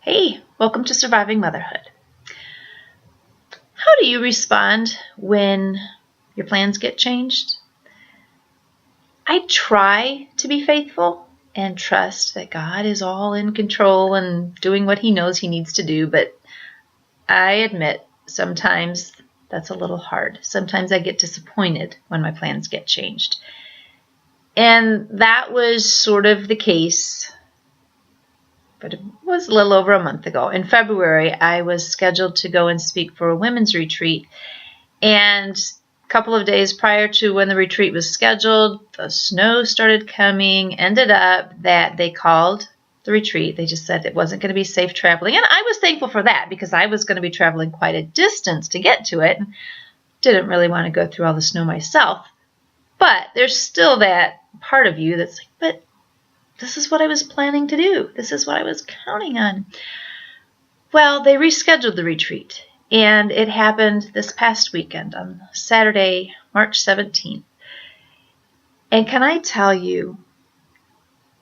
Hey, welcome to Surviving Motherhood. How do you respond when your plans get changed? I try to be faithful and trust that God is all in control and doing what He knows He needs to do, but I admit sometimes that's a little hard. Sometimes I get disappointed when my plans get changed. And that was sort of the case, but it was a little over a month ago. In February, I was scheduled to go and speak for a women's retreat. And a couple of days prior to when the retreat was scheduled, the snow started coming. Ended up that they called the retreat. They just said it wasn't going to be safe traveling. And I was thankful for that because I was going to be traveling quite a distance to get to it. Didn't really want to go through all the snow myself. But there's still that part of you that's like, but this is what I was planning to do. This is what I was counting on. Well, they rescheduled the retreat, and it happened this past weekend on Saturday, March 17th. And can I tell you,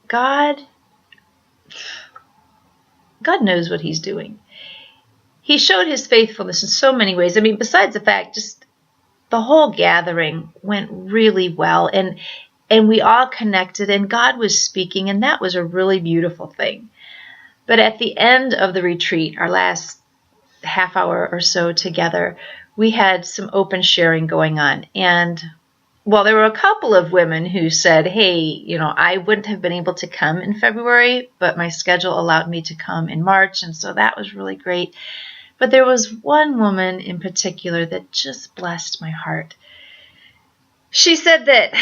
God knows what He's doing. He showed His faithfulness in so many ways. I mean, besides the fact, just the whole gathering went really well, and we all connected, and God was speaking, and that was a really beautiful thing. But at the end of the retreat, our last half hour or so together, we had some open sharing going on. And well, there were a couple of women who said, hey, I wouldn't have been able to come in February, but my schedule allowed me to come in March, and so that was really great. But there was one woman in particular that just blessed my heart. She said that,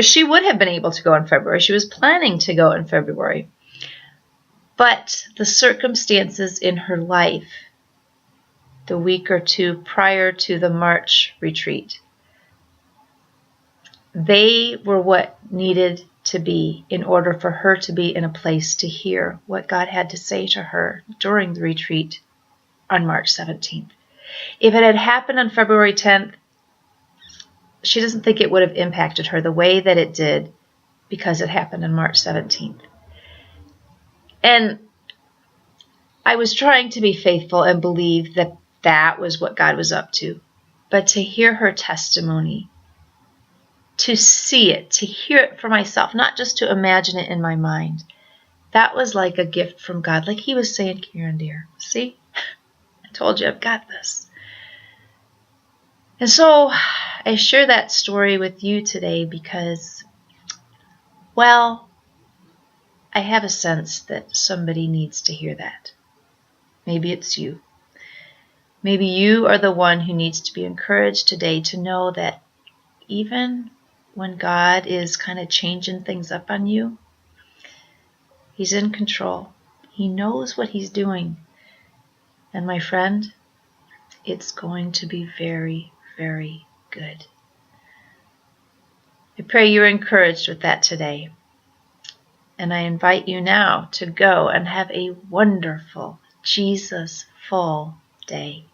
she would have been able to go in February. She was planning to go in February. But the circumstances in her life, the week or two prior to the March retreat, they were what needed to be in order for her to be in a place to hear what God had to say to her during the retreat on March 17th. If it had happened on February 10th, she doesn't think it would have impacted her the way that it did because it happened on March 17th. And I was trying to be faithful and believe that that was what God was up to. But to hear her testimony, to see it, to hear it for myself, not just to imagine it in my mind, that was like a gift from God. Like He was saying, Karen, dear, see? I told you I've got this. And so I share that story with you today because, well, I have a sense that somebody needs to hear that. Maybe it's you. Maybe you are the one who needs to be encouraged today to know that even when God is kind of changing things up on you, He's in control. He knows what He's doing. And my friend, it's going to be very, very good. I pray you're encouraged with that today. And I invite you now to go and have a wonderful, Jesus-full day.